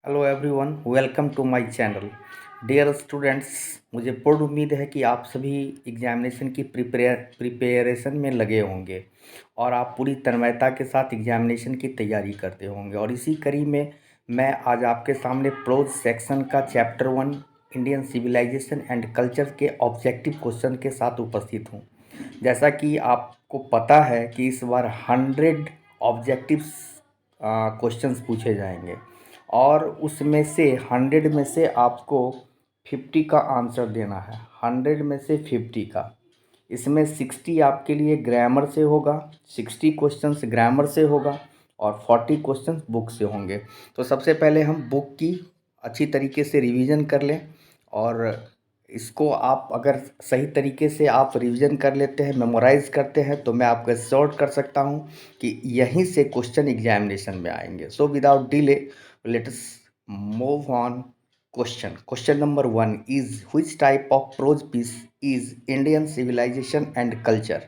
Hello everyone, welcome to my channel. Dear students, मुझे पूर्ण उम्मीद है कि आप सभी एग्जामिनेशन की प्रिपरेशन में लगे होंगे और आप पूरी तन्मयता के साथ एग्जामिनेशन की तैयारी करते होंगे। और इसी कड़ी में मैं आज आपके सामने प्रोज सेक्शन का chapter 1 Indian civilisation and culture के ऑब्जेक्टिव क्वेश्चन के साथ उपस्थित हूँ। जैसा कि आपको पता है कि इस बार 100 ऑब्जेक्टिव्स क्वेश्चंस पूछे जाएंगे और उसमें से 100 में से आपको 50 का आंसर देना है। 100 में से 50 का, इसमें 60 आपके लिए ग्रामर से होगा, 60 क्वेश्चंस ग्रामर से होगा और 40 क्वेश्चंस बुक से होंगे। तो सबसे पहले हम बुक की अच्छी तरीके से रिवीजन कर लें और इसको आप अगर सही तरीके से आप रिवीजन कर लेते हैं, मेमोराइज़ करते हैं, तो मैं आपको एश्योर कर सकता हूं कि यहीं से क्वेश्चन एग्जामिनेशन में आएंगे। So without delay let us move on. Question number 1 is, which type of prose piece is Indian civilization and culture?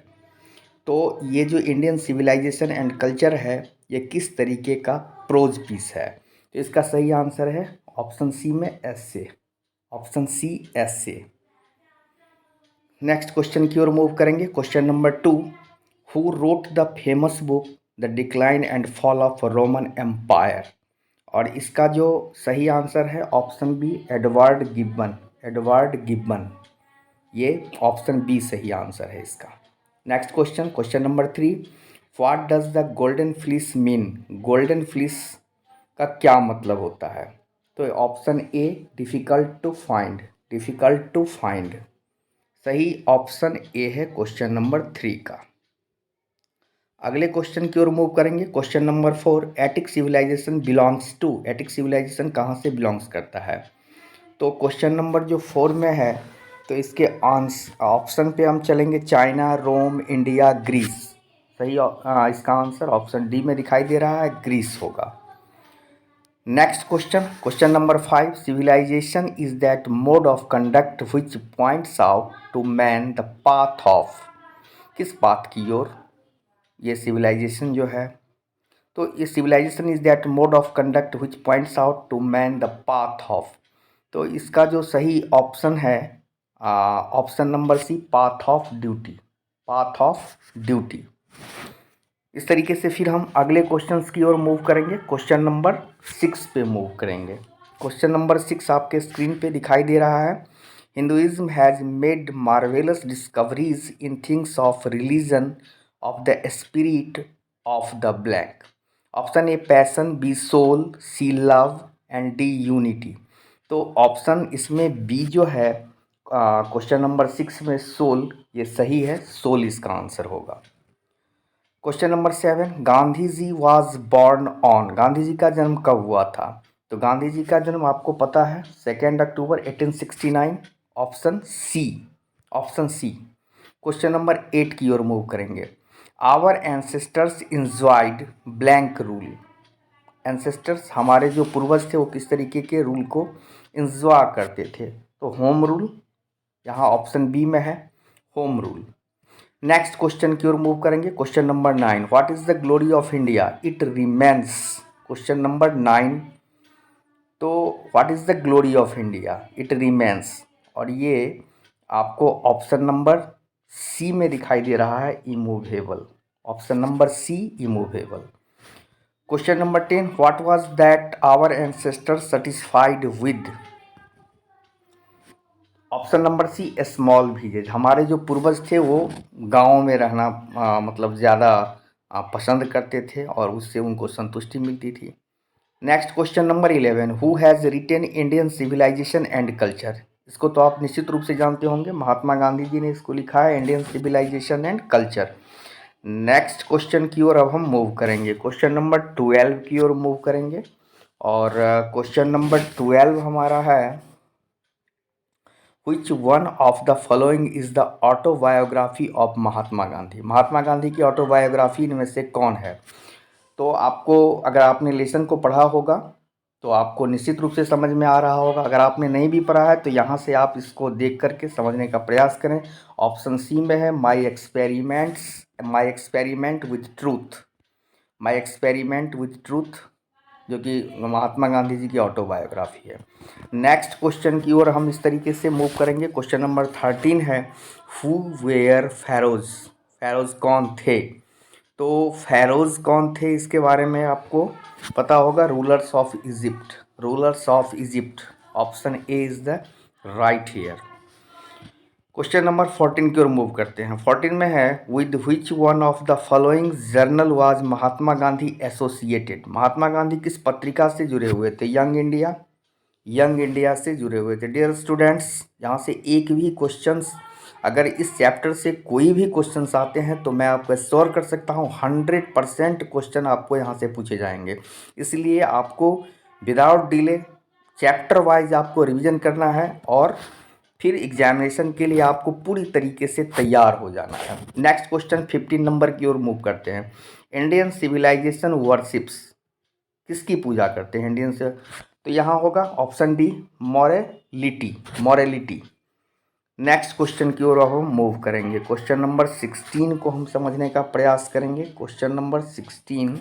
तो ये जो इंडियन सिविलाइजेशन एंड कल्चर है, ये किस तरीके का प्रोज पीस है? तो इसका सही आंसर है ऑप्शन सी में ऐसे, ऑप्शन सी ऐसे। नेक्स्ट क्वेश्चन की ओर मूव करेंगे। Question number 2, who wrote the famous book the decline and fall of Roman empire? और इसका जो सही आंसर है option B, Edward Gibbon. Edward Gibbon, ये ऑप्शन बी सही आंसर है इसका। Next question, question number 3, what does the golden fleece mean? Golden fleece का क्या मतलब होता है? तो option A, difficult to find. Difficult to find, सही ऑप्शन ए है क्वेश्चन नंबर 3 का। अगले क्वेश्चन की ओर मूव करेंगे। Question number 4, Attic civilisation belongs to? Attic civilisation कहाँ से बिलोंग्स करता है? तो क्वेश्चन नंबर जो 4 में है, तो इसके ऑप्शन पे हम चलेंगे, चाइना, रोम, इंडिया, ग्रीस। सही इसका आंसर ऑप्शन डी में दिखाई दे रहा है, ग्रीस होगा। Next question, question number 5, civilisation is that mode of conduct which points out to man the path of? किस पाथ की ओर ये सिविलाइजेशन जो है? तो ये civilisation is that mode of conduct which points out to man the path of. तो इसका जो सही ऑप्शन है option number C, path of duty. Path of duty. इस तरीके से फिर हम अगले क्वेश्चंस की ओर मूव करेंगे। क्वेश्चन नंबर 6 पे मूव करेंगे। क्वेश्चन नंबर 6 आपके स्क्रीन पे दिखाई दे रहा है। Hinduism has made marvellous discoveries in things of religion of the spirit of the blank. Option A passion, B soul, C love and D unity. तो option इसमें बी जो है क्वेश्चन नंबर 6 में, सोल, ये सही है, सोल इसका answer होगा। Question number 7, Gandhi ji was born on? Gandhi ji का जन्म कब हुआ था? तो गांधी जी का जन्म आपको पता है 2 अक्टूबर 1869, option C, option C. Question number 8 की ओर मूव करेंगे। Our ancestors enjoyed blank rule. Ancestors, हमारे जो पूर्वज थे, वो किस तरीके के रूल को इंजॉय करते थे? तो होम रूल, यहाँ ऑप्शन बी में है, होम रूल। नेक्स्ट क्वेश्चन की ओर मूव करेंगे। Question number 9, what is the glory of India? It remains. Question number 9, तो what is the glory of India? It remains, और ये आपको ऑप्शन नंबर सी में दिखाई दे रहा है, immovable. Option number C, immovable. Question number 10, what was that our ancestors satisfied with? Option number C, small village. हमारे जो पूर्वज थे वो गांव में रहना मतलब ज़्यादा पसंद करते थे और उससे उनको संतुष्टि मिलती थी। Next question number 11, who has written Indian civilisation and culture? इसको तो आप निश्चित रूप से जानते होंगे, महात्मा गांधी जी ने इसको लिखा है, Indian civilisation and culture. Next question की ओर अब हम मूव करेंगे। क्वेश्चन नंबर 12 की ओर मूव करेंगे और क्वेश्चन नंबर 12 हमारा है, Which one of the following is the autobiography of Mahatma Gandhi? Mahatma Gandhi की ऑटोबायोग्राफी इनमें से कौन है? तो आपको, अगर आपने लेसन को पढ़ा होगा तो आपको निश्चित रूप से समझ में आ रहा होगा। अगर आपने नहीं भी पढ़ा है तो यहाँ से आप इसको देख करके समझने का प्रयास करें। ऑप्शन सी में है, my experiment with truth. My experiment with truth, जो कि महात्मा गांधी जी की ऑटोबायोग्राफी है। नेक्स्ट क्वेश्चन की ओर हम इस तरीके से मूव करेंगे। क्वेश्चन नंबर 13 है, हु वेयर फेरोज, फेरोज कौन थे। तो फेरोज कौन थे इसके बारे में आपको पता होगा, rulers of Egypt, rulers of Egypt. Option A is the right here. Question number 14 की ओर मूव करते हैं। 14 में है, with which one of the following journal was Mahatma Gandhi associated. Mahatma Gandhi किस पत्रिका से जुड़े हुए थे। यंग इंडिया, यंग इंडिया से जुड़े हुए थे। डियर स्टूडेंट्स, यहाँ से एक भी क्वेश्चंस, अगर इस चैप्टर से कोई भी क्वेश्चंस आते हैं तो मैं आपको श्योर कर सकता हूँ 100% क्वेश्चन आपको यहाँ से पूछे जाएंगे। इसलिए आपको विदाउट डिले चैप्टर वाइज आपको रिवीजन करना है और फिर एग्जामिनेशन के लिए आपको पूरी तरीके से तैयार हो जाना है। नेक्स्ट क्वेश्चन 15 नंबर की ओर मूव करते हैं। इंडियन सिविलाइजेशन वर्शिप्स, किसकी पूजा करते हैं इंडियन से। तो यहाँ होगा option D, morality, morality. Next question की ओर अब हम मूव करेंगे। क्वेश्चन नंबर 16 को हम समझने का प्रयास करेंगे। Question number 16,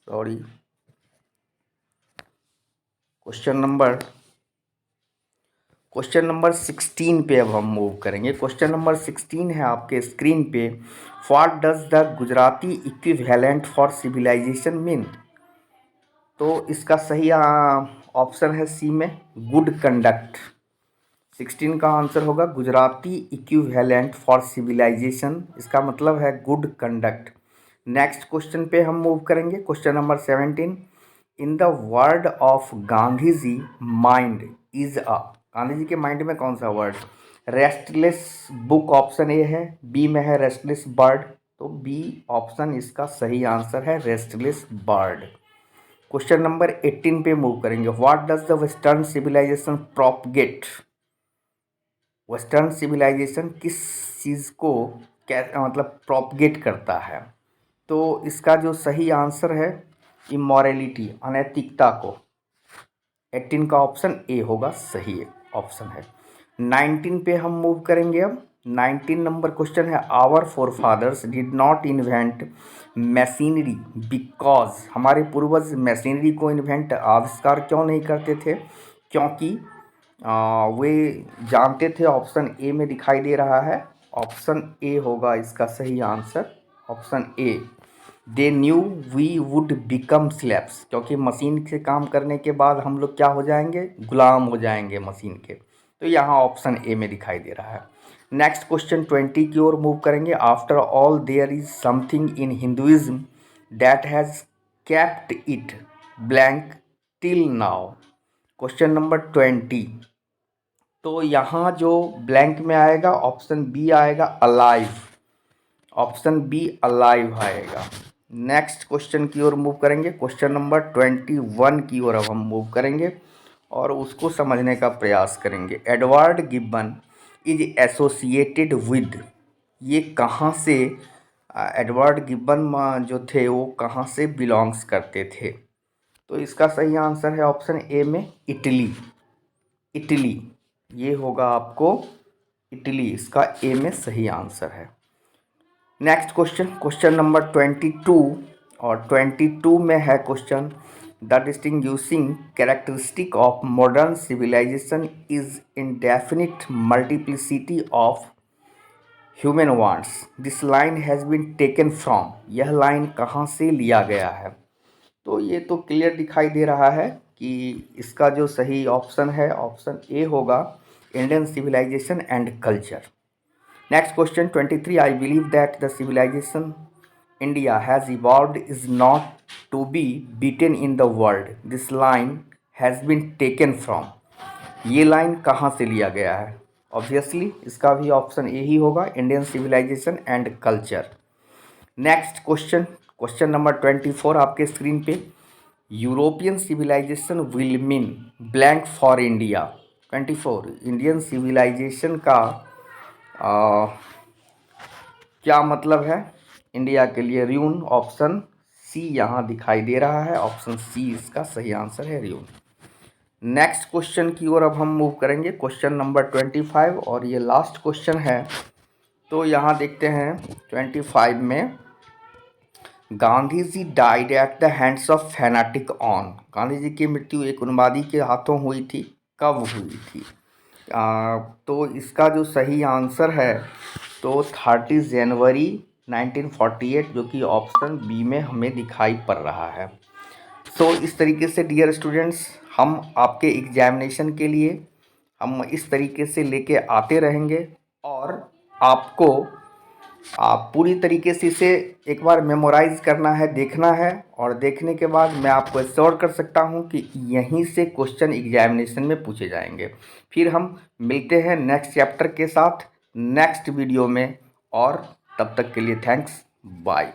sorry, question number 16 पे अब हम मूव करेंगे। क्वेश्चन नंबर 16 है आपके स्क्रीन पे, what does the Gujarati equivalent for civilisation mean. तो इसका सही ऑप्शन है सी में, गुड कंडक्ट। 16 का आंसर होगा गुजराती इक्विवेलेंट फॉर सिविलाइजेशन, इसका मतलब है गुड कंडक्ट। नेक्स्ट क्वेश्चन पे हम मूव करेंगे। Question number 17, in the word of Gandhi ji mind is a, Gandhi ji के माइंड में कौन सा word. Restless book option A है, बी में है रेस्टलेस बर्ड, तो बी ऑप्शन इसका सही आंसर है, रेस्टलेस बर्ड। क्वेश्चन नंबर 18 पे मूव करेंगे। What does the western civilisation propagate, western civilisation किस चीज़ को मतलब प्रोपगेट करता है। तो इसका जो सही आंसर है इमोरलिटी, अनैतिकता को। 18 का ऑप्शन ए होगा, सही ऑप्शन है। 19 पे हम मूव करेंगे अब। 19 नंबर क्वेश्चन है, our forefathers did not invent machinery because, हमारे पूर्वज मशीनरी को इन्वेंट, आविष्कार क्यों नहीं करते थे। क्योंकि वे जानते थे, ऑप्शन ए में दिखाई दे रहा है, ऑप्शन ए होगा इसका सही answer, option A. They knew we would become slaves, क्योंकि मशीन से काम करने के बाद हम लोग क्या हो जाएंगे, गुलाम हो जाएंगे मशीन के। तो यहाँ ऑप्शन ए में दिखाई दे रहा है। नेक्स्ट क्वेश्चन 20 की ओर मूव करेंगे। After all there is something in Hinduism that has kept it blank till now. Question number 20, तो यहाँ जो ब्लैंक में आएगा ऑप्शन बी आएगा, अलाइव, ऑप्शन बी अलाइव आएगा। नेक्स्ट क्वेश्चन की ओर मूव करेंगे। क्वेश्चन नंबर 21 की ओर अब हम मूव करेंगे और उसको समझने का प्रयास करेंगे। Edward Gibbon is associated with, ये कहाँ से, एडवर्ड गिब्बन जो थे वो कहाँ से बिलोंग्स करते थे। तो इसका सही आंसर है ऑप्शन ए में, इटली, इटली, ये होगा आपको इटली, इसका ए में सही आंसर है। नेक्स्ट क्वेश्चन, क्वेश्चन नंबर 22, और 22 में है question, the distinguishing characteristic of modern civilisation is indefinite multiplicity of human wants, this line has been taken from, यह लाइन कहाँ से लिया गया है। तो ये तो क्लियर दिखाई दे रहा है कि इसका जो सही ऑप्शन है ऑप्शन ए होगा, Indian civilisation and culture. Next question 23, I believe that the civilisation India has evolved is not to be beaten in the world, this line has been taken from, ये line कहाँ से लिया गया है। Obviously इसका भी option A ही होगा, Indian civilisation and culture. Next question, question number 24 आपके स्क्रीन पे, European civilisation will mean blank for India. 24, Indian civilisation का क्या मतलब है इंडिया के लिए, र्यून, ऑप्शन सी यहाँ दिखाई दे रहा है, ऑप्शन सी इसका सही आंसर है, र्यून। नेक्स्ट क्वेश्चन की ओर अब हम मूव करेंगे। क्वेश्चन नंबर 25 और ये लास्ट क्वेश्चन है। तो यहाँ देखते हैं 25 में, Gandhi ji died at the hands of fanatic on. Gandhi ji की मृत्यु एक उन्मादी के हाथों हुई थी, कब हुई थी? तो इसका जो सही आंसर है तो 30 जनवरी 1948, जो कि ऑप्शन बी में हमें दिखाई पड़ रहा है। तो इस तरीके से डियर स्टूडेंट्स, हम आपके एग्जामिनेशन के लिए हम इस तरीके से लेके आते रहेंगे और आपको आप पूरी तरीके से इसे एक बार मेमोराइज करना है, देखना है, और देखने के बाद मैं आपको एश्योर कर सकता हूं कि यहीं से क्वेश्चन एग्जामिनेशन में पूछे जाएंगे। फिर हम मिलते हैं नेक्स्ट चैप्टर के साथ नेक्स्ट वीडियो में, और तब तक के लिए थैंक्स, बाय।